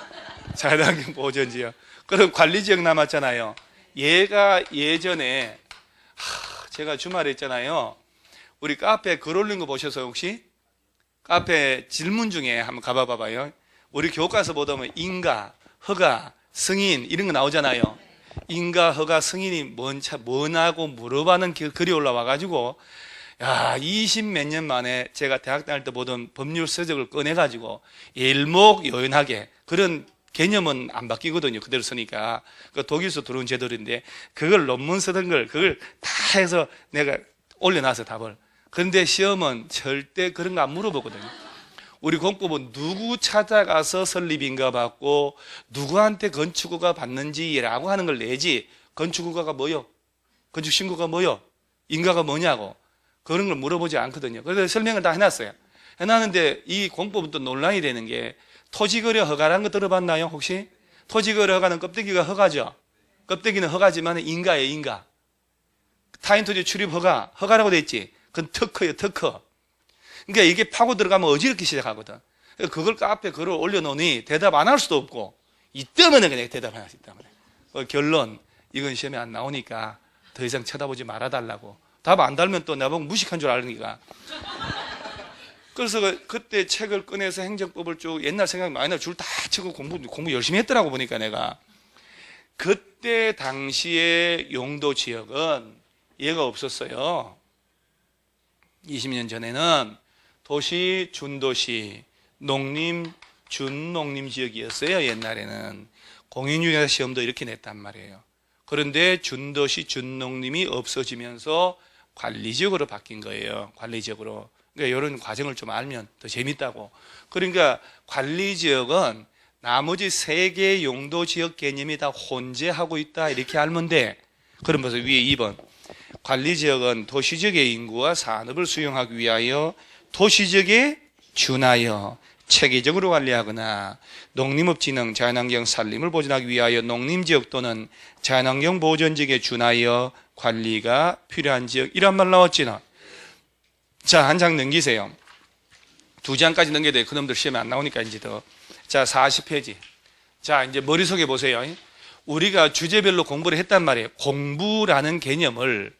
자연환경 보존지역. 그럼 관리지역 남았잖아요. 얘가 예전에 제가 주말에 있잖아요. 우리 카페 글 올린 거 보셔서 혹시? 카페 질문 중에 한번 가봐 봐봐요. 우리 교과서 보다 보면 인가, 허가, 승인 이런 거 나오잖아요. 인가, 허가, 승인이 뭐냐고 물어봐는 글이 올라와가지고 야, 20몇 년 만에 제가 대학 다닐 때 보던 법률 서적을 꺼내가지고 일목요연하게 그런 개념은 안 바뀌거든요. 그대로 쓰니까. 그 독일에서 들어온 제도인데 그걸 논문 쓰던 걸 그걸 다 해서 내가 올려놔서 답을. 그런데 시험은 절대 그런 거 안 물어보거든요. 우리 공법은 누구 찾아가서 설립인가 받고 누구한테 건축허가 받는지라고 하는 걸 내지 건축허가가 뭐요? 건축신고가 뭐요? 인가가 뭐냐고 그런 걸 물어보지 않거든요. 그래서 설명을 다 해놨어요. 해놨는데 이 공법은 또 논란이 되는 게 토지거래 허가라는 거 들어봤나요? 혹시? 토지거래 허가는 껍데기가 허가죠. 껍데기는 허가지만 인가예요. 인가. 타인 토지 출입 허가라고 돼 있지. 그건 특허예요. 특허. 그러니까 이게 파고 들어가면 어지럽기 시작하거든. 그걸 카페에 글을 올려놓으니 대답 안 할 수도 없고 이 때문에 그냥 대답 안 할 수 있단 말이에요. 결론 이건 시험에 안 나오니까 더 이상 쳐다보지 말아달라고. 답 안 달면 또 나보고 무식한 줄 아니까. 그래서 그때 책을 꺼내서 행정법을 쭉 옛날 생각 많이 나 줄 다 치고 공부 열심히 했더라고 보니까 내가. 그때 당시의 용도 지역은 얘가 없었어요. 20년 전에는 도시, 준도시, 농림, 준농림 지역이었어요. 옛날에는. 공인중개사 시험도 이렇게 냈단 말이에요. 그런데 준도시, 준농림이 없어지면서 관리지역으로 바뀐 거예요. 관리지역으로. 그러니까 이런 과정을 좀 알면 더 재밌다고. 그러니까 관리지역은 나머지 세 개의 용도지역 개념이 다 혼재하고 있다. 이렇게 알면 돼. 그럼 벌써 위에 2번. 관리지역은 도시지역의 인구와 산업을 수용하기 위하여 도시지역에 준하여 체계적으로 관리하거나 농림업진흥, 자연환경, 산림을 보존하기 위하여 농림지역 또는 자연환경 보존지역에 준하여 관리가 필요한 지역. 이런 말 나왔지나. 자, 한 장 넘기세요. 2장까지 넘겨야 돼요. 그놈들 시험에 안 나오니까 이제 더. 자, 40페이지. 자, 이제 머릿속에 보세요. 우리가 주제별로 공부를 했단 말이에요. 공부라는 개념을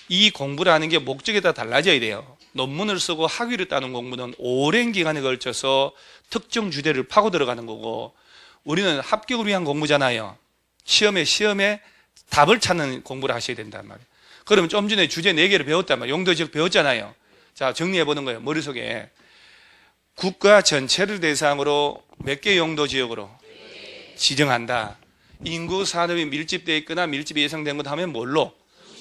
이 공부라는 게 목적에 따라 달라져야 돼요. 논문을 쓰고 학위를 따는 공부는 오랜 기간에 걸쳐서 특정 주제를 파고 들어가는 거고 우리는 합격을 위한 공부잖아요. 시험에 답을 찾는 공부를 하셔야 된단 말이에요. 그러면 좀 전에 주제 4개를 배웠단 말이에요. 용도지역 배웠잖아요. 자, 정리해보는 거예요. 머릿속에. 국가 전체를 대상으로 몇 개 용도지역으로 지정한다. 인구 산업이 밀집되어 있거나 밀집이 예상된 것 하면 뭘로?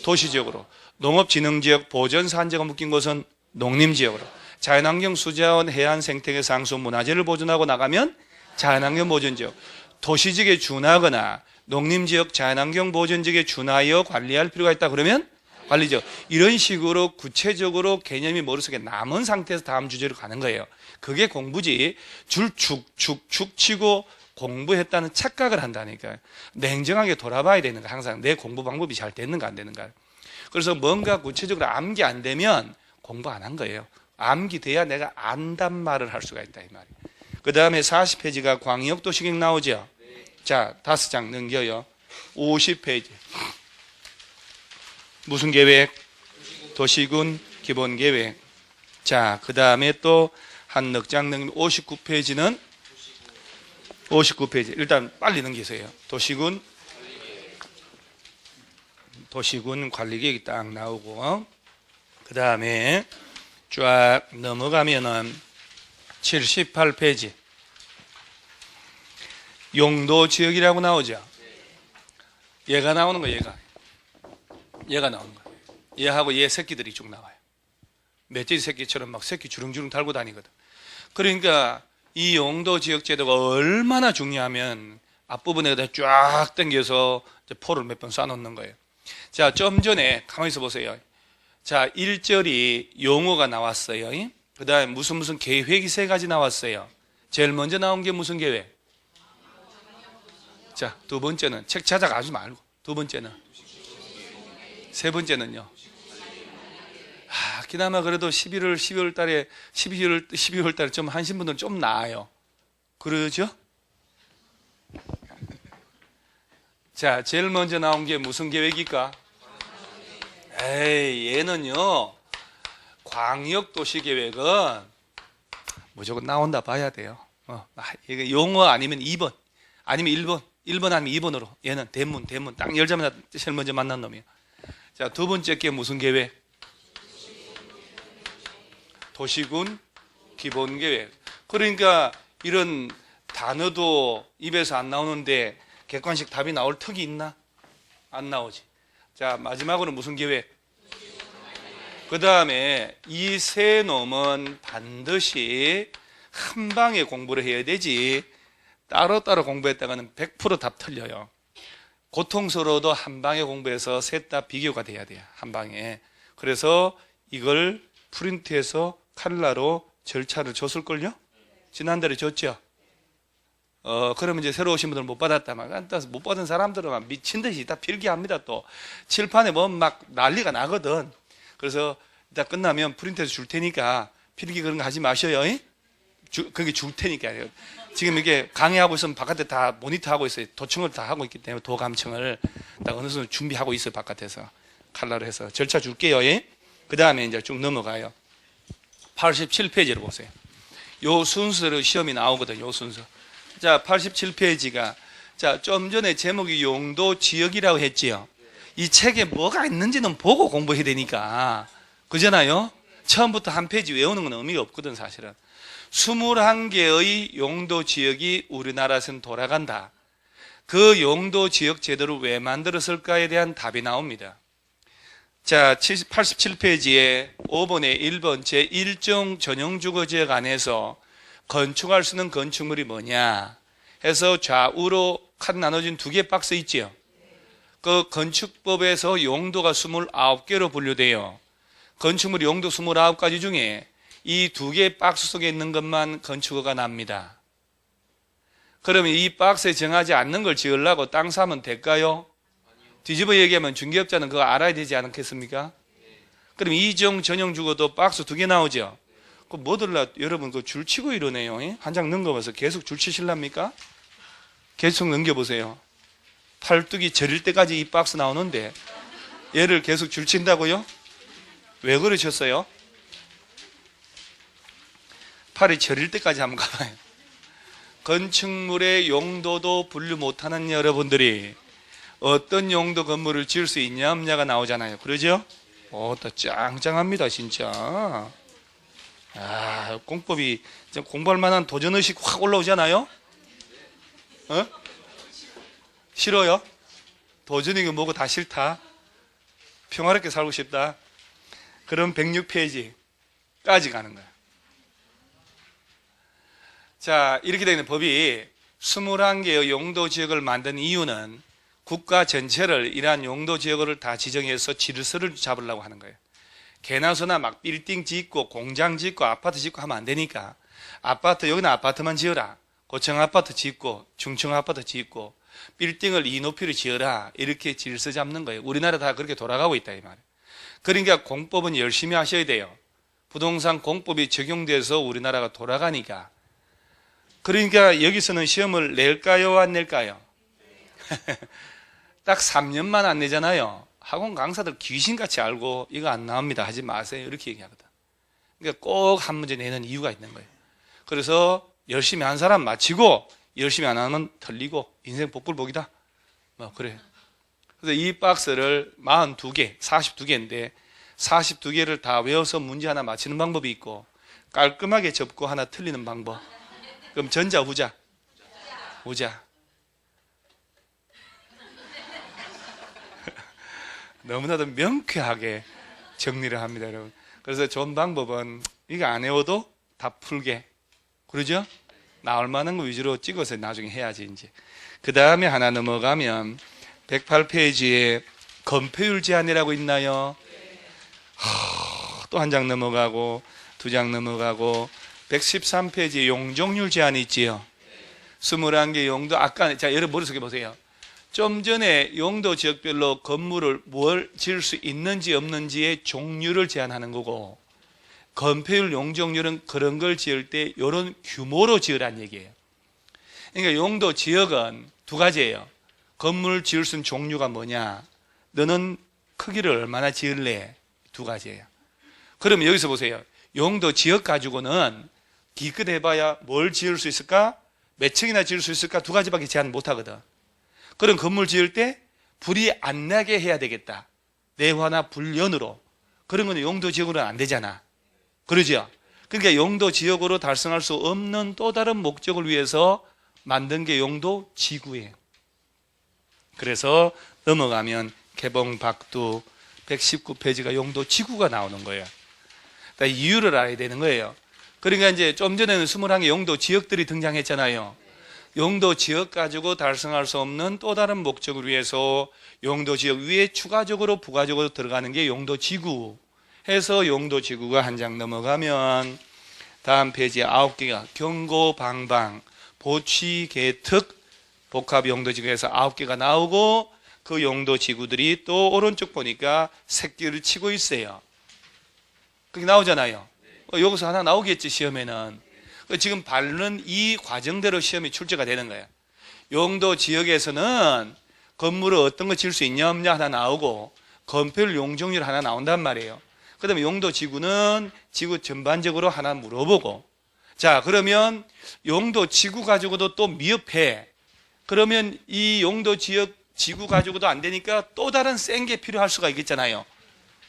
도시지역으로. 농업진흥지역, 보전산지가 묶인 곳은 농림지역으로. 자연환경, 수자원, 해안, 생태계, 상수, 문화재를 보존하고 나가면 자연환경 보존지역. 도시지역에 준하거나 농림지역 자연환경 보전지역에 준하여 관리할 필요가 있다. 그러면 관리죠. 이런 식으로 구체적으로 개념이 머릿속에 남은 상태에서 다음 주제로 가는 거예요. 그게 공부지. 줄 축축축 치고 공부했다는 착각을 한다니까요. 냉정하게 돌아봐야 되는 거야. 항상 내 공부 방법이 잘 됐는가 안 되는가. 그래서 뭔가 구체적으로 암기 안 되면 공부 안 한 거예요. 암기 돼야 내가 안단 말을 할 수가 있다 이 말이에요. 그 다음에 40페이지가 광역도시계획 나오죠. 자, 5장 넘겨요. 50페이지. 무슨 계획? 도시군 기본계획. 자, 그 다음에 또 한 넉 장 넘기면 59페이지는 59페이지. 일단 빨리 넘기세요. 도시군 관리계획이 딱 나오고, 그 다음에 쫙 넘어가면은 78페이지. 용도지역이라고 나오죠. 얘가 나오는 거예요, 얘가 나오는 거예요. 얘하고 얘 새끼들이 쭉 나와요. 멧돼지 새끼처럼 막 새끼 주렁주렁 달고 다니거든. 그러니까 이 용도지역 제도가 얼마나 중요하면 앞부분에다 쫙 당겨서 포를 몇 번 쏴놓는 거예요. 자, 좀 전에 가만히 있어 보세요. 자, 1절이 용어가 나왔어요. 그 다음에 무슨 계획이 3가지 나왔어요. 제일 먼저 나온 게 무슨 계획? 자, 두 번째는 책 찾아가지 말고, 두 번째는, 세 번째는요. 그나마 그래도 12월 달에 좀 하신 분들은 좀 나아요. 그러죠? 자, 제일 먼저 나온 게 무슨 계획일까? 얘는요, 광역도시계획은 무조건 나온다 봐야 돼요. 이게 용어 아니면 2번, 아니면 1번, 1번 아니면 2번으로. 얘는 대문 딱 열자마자 제일 먼저 만난 놈이에요. 자, 두 번째 게 무슨 계획? 도시군 기본계획. 그러니까 이런 단어도 입에서 안 나오는데 객관식 답이 나올 턱이 있나? 안 나오지. 자, 마지막으로 무슨 계획? 그 다음에 이 세 놈은 반드시 한 방에 공부를 해야 되지, 따로따로 공부했다가는 100% 답 틀려요. 고통스러워도 한 방에 공부해서 셋 다 비교가 돼야 돼요, 한 방에. 그래서 이걸 프린트해서 칼라로 절차를 줬을걸요? 지난달에 줬죠? 그러면 이제 새로 오신 분들 못 받았다만, 못 받은 사람들은 미친 듯이 다 필기합니다. 또 칠판에 뭐 막 난리가 나거든. 그래서 이따 끝나면 프린트해서 줄 테니까 필기 그런 거 하지 마셔요. 그게 줄 테니까. 지금 이게 강의하고 있으면 바깥에 다 모니터하고 있어요. 도청을 다 하고 있기 때문에 도감청을 다 어느 정도 준비하고 있어요. 바깥에서 칼라로 해서 절차 줄게요. 그 다음에 이제 쭉 넘어가요. 87페이지를 보세요. 요 순서로 시험이 나오거든요. 요 순서. 자, 87페이지가, 자, 좀 전에 제목이 용도 지역이라고 했지요. 이 책에 뭐가 있는지는 보고 공부해야 되니까. 그잖아요? 처음부터 한 페이지 외우는 건 의미가 없거든, 사실은. 21개의 용도 지역이 우리나라에서는 돌아간다. 그 용도 지역 제도를 왜 만들었을까에 대한 답이 나옵니다. 자, 87페이지에 5번에 1번 제1종 전용주거지역 안에서 건축할 수 있는 건축물이 뭐냐 해서 좌우로 칸 나눠진 2개 박스 있지요. 그 건축법에서 용도가 29개로 분류돼요. 건축물 용도 29가지 중에 이 2개 박스 속에 있는 것만 건축허가 납니다. 그러면 이 박스에 정하지 않는 걸 지으려고 땅 사면 될까요? 뒤집어 얘기하면 중개업자는 그거 알아야 되지 않겠습니까? 그럼 2종 전용주거도 박스 2개 나오죠? 그 뭐들라 여러분 그 줄 치고 이러네요. 한 장 넘겨봐서 계속 줄 치실랍니까? 계속 넘겨보세요. 팔뚝이 저릴 때까지 이 박스 나오는데 얘를 계속 줄 친다고요? 왜 그러셨어요? 팔이 저릴 때까지 한번 가봐요. 건축물의 용도도 분류 못하는 여러분들이 어떤 용도 건물을 지을 수 있냐 없냐가 나오잖아요. 그러죠? 또 짱짱합니다 진짜. 공법이 공부할 만한 도전의식 확 올라오잖아요. 싫어요? 도전이고 뭐고 다 싫다. 평화롭게 살고 싶다. 그럼 106페이지까지 가는 거야. 자, 이렇게 되는 법이 21개의 용도 지역을 만든 이유는 국가 전체를 이러한 용도 지역을 다 지정해서 질서를 잡으려고 하는 거예요. 개나 소나 막 빌딩 짓고 공장 짓고 아파트 짓고 하면 안 되니까 아파트 여기는 아파트만 지어라. 고층 아파트 짓고 중층 아파트 짓고 빌딩을 이 높이로 지어라. 이렇게 질서 잡는 거예요. 우리나라 다 그렇게 돌아가고 있다 이 말이에요. 그러니까 공법은 열심히 하셔야 돼요. 부동산 공법이 적용돼서 우리나라가 돌아가니까. 그러니까 여기서는 시험을 낼까요 안 낼까요? 딱 3년만 안 내잖아요. 학원 강사들 귀신같이 알고 이거 안 나옵니다 하지 마세요 이렇게 얘기하거든. 그러니까 꼭 한 문제 내는 이유가 있는 거예요. 그래서 열심히 한 사람 마치고 열심히 안 하면 틀리고 인생 복불복이다 뭐 그래. 그래서 이 박스를 42개 42개인데 42개를 다 외워서 문제 하나 맞히는 방법이 있고 깔끔하게 접고 하나 틀리는 방법. 그럼 전자 후자? 후자. 너무나도 명쾌하게 정리를 합니다 여러분. 그래서 좋은 방법은 이거 안 외워도 다 풀게, 그러죠? 나올 만한 거 위주로 찍어서 나중에 해야지 이제. 그 다음에 하나 넘어가면 108페이지에 건폐율 제한이라고 있나요? 또 한 장 넘어가고 두 장 넘어가고 113페이지에 용적률 제한이 있지요. 21개 용도. 아까 자 여러분 머릿속에 보세요. 좀 전에 용도 지역별로 건물을 뭘 지을 수 있는지 없는지의 종류를 제한하는 거고, 건폐율 용적률은 그런 걸 지을 때 이런 규모로 지으라는 얘기예요. 그러니까 용도 지역은 두 가지예요. 건물 지을 수 있는 종류가 뭐냐, 너는 크기를 얼마나 지을래, 두 가지예요. 그러면 여기서 보세요. 용도 지역 가지고는 기껏 해봐야 뭘 지을 수 있을까, 몇 층이나 지을 수 있을까, 두 가지밖에 제한 못 하거든. 그런 건물 지을 때 불이 안 나게 해야 되겠다. 내화나 불연으로. 그런 건 용도 지역으로는 안 되잖아. 그러죠? 그러니까 용도 지역으로 달성할 수 없는 또 다른 목적을 위해서 만든 게 용도 지구예요. 그래서 넘어가면 개봉 박두 119페이지가 용도 지구가 나오는 거예요. 이유를 알아야 되는 거예요. 그러니까 이제 좀 전에는 21개 용도 지역들이 등장했잖아요. 용도 지역 가지고 달성할 수 없는 또 다른 목적을 위해서 용도 지역 위에 추가적으로 부가적으로 들어가는 게 용도 지구 해서 용도 지구가 한 장 넘어가면 다음 페이지에 9개가 경고, 방방, 보취, 계특, 복합 용도 지구에서 9개가 나오고 그 용도 지구들이 또 오른쪽 보니까 새끼를 치고 있어요. 그게 나오잖아요. 여기서 하나 나오겠지 시험에는. 지금 밟는 이 과정대로 시험이 출제가 되는 거예요. 용도 지역에서는 건물을 어떤 거 지을 수 있냐 없냐 하나 나오고 건폐율 용적률 하나 나온단 말이에요. 그 다음에 용도 지구는 지구 전반적으로 하나 물어보고, 자 그러면 용도 지구 가지고도 또 미흡해. 그러면 이 용도 지역 지구 가지고도 안 되니까 또 다른 센 게 필요할 수가 있겠잖아요.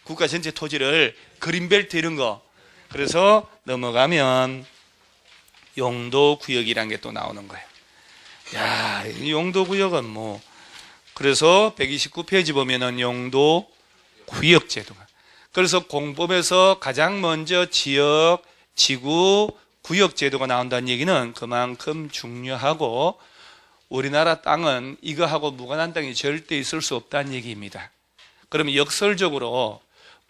국가 전체 토지를 그린벨트 이런 거. 그래서 넘어가면 용도 구역이라는 게 또 나오는 거예요. 야, 이 용도 구역은 뭐, 그래서 129페이지 보면은 용도 구역 제도가. 그래서 공법에서 가장 먼저 지역, 지구, 구역 제도가 나온다는 얘기는 그만큼 중요하고, 우리나라 땅은 이거하고 무관한 땅이 절대 있을 수 없다는 얘기입니다. 그러면 역설적으로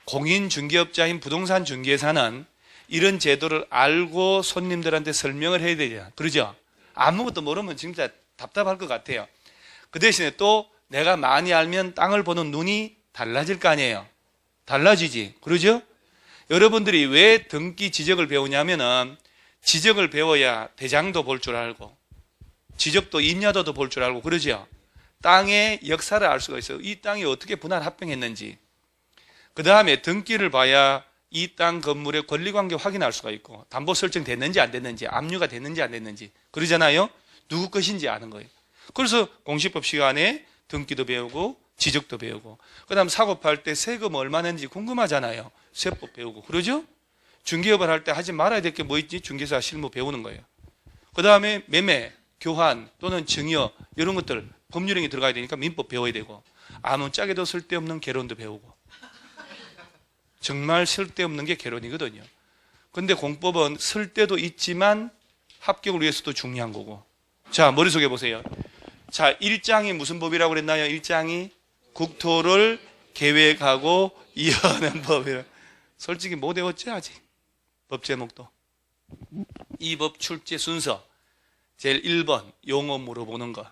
공인중개업자인 부동산 중개사는 이런 제도를 알고 손님들한테 설명을 해야 되죠. 그러죠? 아무것도 모르면 진짜 답답할 것 같아요. 그 대신에 또 내가 많이 알면 땅을 보는 눈이 달라질 거 아니에요. 달라지지. 그러죠? 여러분들이 왜 등기 지적을 배우냐면은 지적을 배워야 대장도 볼 줄 알고 지적도 임야도도 볼 줄 알고 그러죠? 땅의 역사를 알 수가 있어요. 이 땅이 어떻게 분할 합병했는지. 그 다음에 등기를 봐야 이 땅 건물의 권리관계 확인할 수가 있고 담보 설정됐는지 안 됐는지 압류가 됐는지 안 됐는지 그러잖아요. 누구 것인지 아는 거예요. 그래서 공시법 시간에 등기도 배우고 지적도 배우고 그 다음 사고 팔 때 세금 얼마 냈는지 궁금하잖아요. 세법 배우고 그러죠. 중개업을 할 때 하지 말아야 될 게 뭐 있지? 중개사 실무 배우는 거예요. 그 다음에 매매, 교환 또는 증여 이런 것들 법률행위 들어가야 되니까 민법 배워야 되고 아무짝에도 쓸데없는 개론도 배우고 정말 쓸데없는 게 개론이거든요. 근데 공법은 쓸데도 있지만 합격을 위해서도 중요한 거고. 자, 머릿속에 보세요. 자, 1장이 무슨 법이라고 그랬나요? 1장이 국토를 계획하고 이어하는 법이라. 솔직히 못 외웠지 아직. 법 제목도. 이 법 출제 순서. 제일 1번 용어 물어보는 거.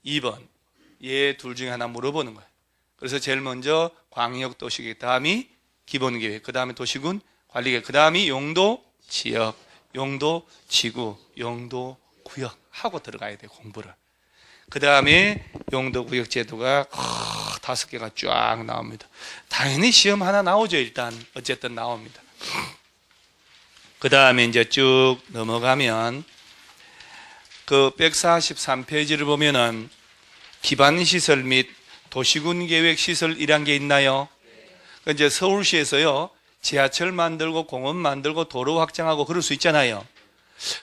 2번 얘 둘 중에 하나 물어보는 거예요. 그래서 제일 먼저 광역도시계획, 다음이 기본계획, 그 다음에 도시군 관리계획, 그 다음이 용도 지역, 용도 지구, 용도 구역 하고 들어가야 돼요. 공부를. 그 다음에 용도구역 제도가 5개가 쫙 나옵니다. 당연히 시험 하나 나오죠. 일단 어쨌든 나옵니다. 그 다음에 이제 쭉 넘어가면 그 143페이지를 보면은 기반시설 및 도시군 계획 시설 1한 게 있나요? 이제 서울시에서요 지하철 만들고 공원 만들고 도로 확장하고 그럴 수 있잖아요.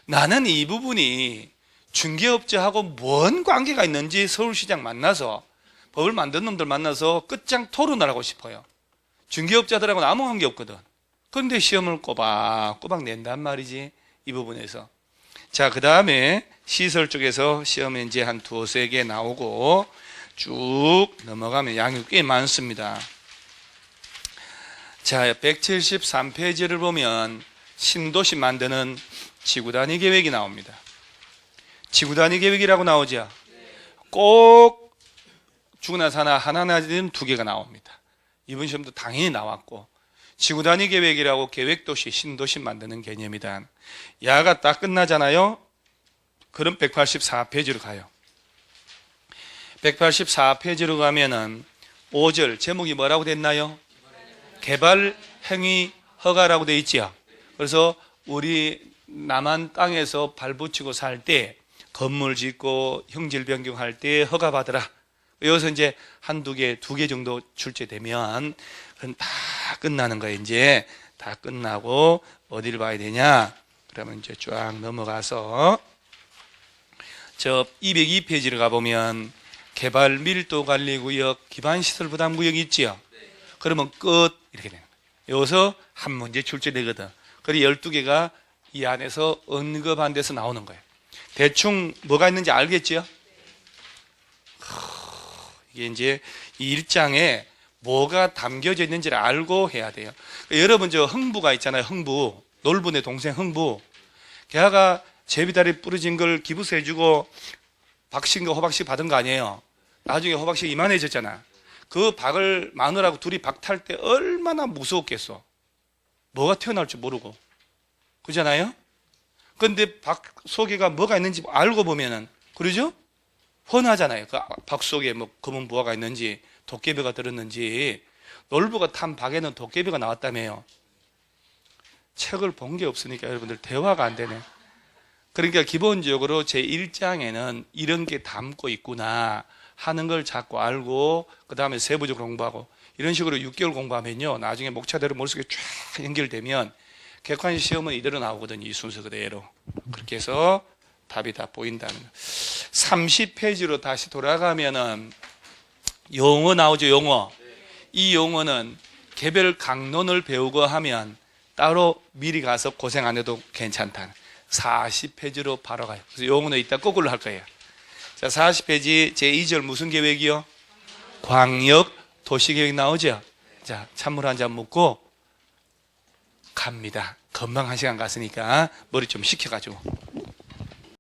나는 이 부분이 중개업자하고 뭔 관계가 있는지 서울시장 만나서 법을 만든 놈들 만나서 끝장 토론을 하고 싶어요. 중개업자들하고는 아무 관계 없거든. 그런데 시험을 꼬박꼬박 낸단 말이지, 이 부분에서. 자, 그 다음에 시설 쪽에서 시험에 이제 한 2-3개 나오고 쭉 넘어가면 양이 꽤 많습니다. 자, 173페이지를 보면 신도시 만드는 지구단위 계획이 나옵니다. 지구단위 계획이라고 나오죠. 꼭 죽으나 사나 하나나 2개가 나옵니다. 이번 시험도 당연히 나왔고, 지구단위 계획이라고 계획도시, 신도시 만드는 개념이다. 야가 딱 끝나잖아요. 그럼 184페이지로 가요. 184페이지로 가면은 5절 제목이 뭐라고 됐나요? 개발 행위 허가라고 돼 있지요. 그래서 우리 남한 땅에서 발붙이고 살 때 건물 짓고 형질 변경할 때 허가 받으라. 여기서 이제 1-2개, 2개 정도 출제되면 그건 다 끝나는 거예요. 이제 다 끝나고 어디를 봐야 되냐? 그러면 이제 쫙 넘어가서 저 202페이지를 가보면 개발 밀도 관리 구역, 기반 시설 부담 구역이 있지요. 그러면 끝 이렇게 되는 거예요. 여기서 한 문제 출제되거든. 그리고 12개가 이 안에서 언급한 데서 나오는 거예요. 대충 뭐가 있는지 알겠지요? 이게 이제 이 1장에 뭐가 담겨져 있는지를 알고 해야 돼요. 여러분 저 흥부가 있잖아요. 흥부. 놀부네 동생 흥부. 걔가 제비다리 부러진 걸 기부세 해주고 박씨인가 호박씨 받은 거 아니에요. 나중에 호박씨 이만해졌잖아. 그 박을 마누라하고 둘이 박 탈 때 얼마나 무서웠겠어. 뭐가 튀어나올 줄 모르고. 그잖아요? 근데 박 속에가 뭐가 있는지 알고 보면은, 그러죠? 훤하잖아요. 그 박 속에 뭐 검은 부화가 있는지, 도깨비가 들었는지. 놀부가 탄 박에는 도깨비가 나왔다며요. 책을 본 게 없으니까 여러분들 대화가 안 되네. 그러니까 기본적으로 제 1장에는 이런 게 담고 있구나 하는 걸 자꾸 알고, 그 다음에 세부적으로 공부하고, 이런 식으로 6개월 공부하면요, 나중에 목차대로 머릿속에 쫙 연결되면 객관식 시험은 이대로 나오거든요. 이 순서 그대로. 그렇게 해서 답이 다 보인다는 거예요. 30페이지로 다시 돌아가면은 용어 나오죠. 용어. 이 용어는 개별 강론을 배우고 하면 따로 미리 가서 고생 안 해도 괜찮다. 40페이지로 바로 가요. 그래서 용어는 이따 거꾸로 할 거예요. 자, 40페이지 제2절 무슨 계획이요? 광역 도시계획 나오죠. 자, 찬물 한 잔 먹고 갑니다. 금방 1시간 갔으니까 머리 좀 식혀가지고.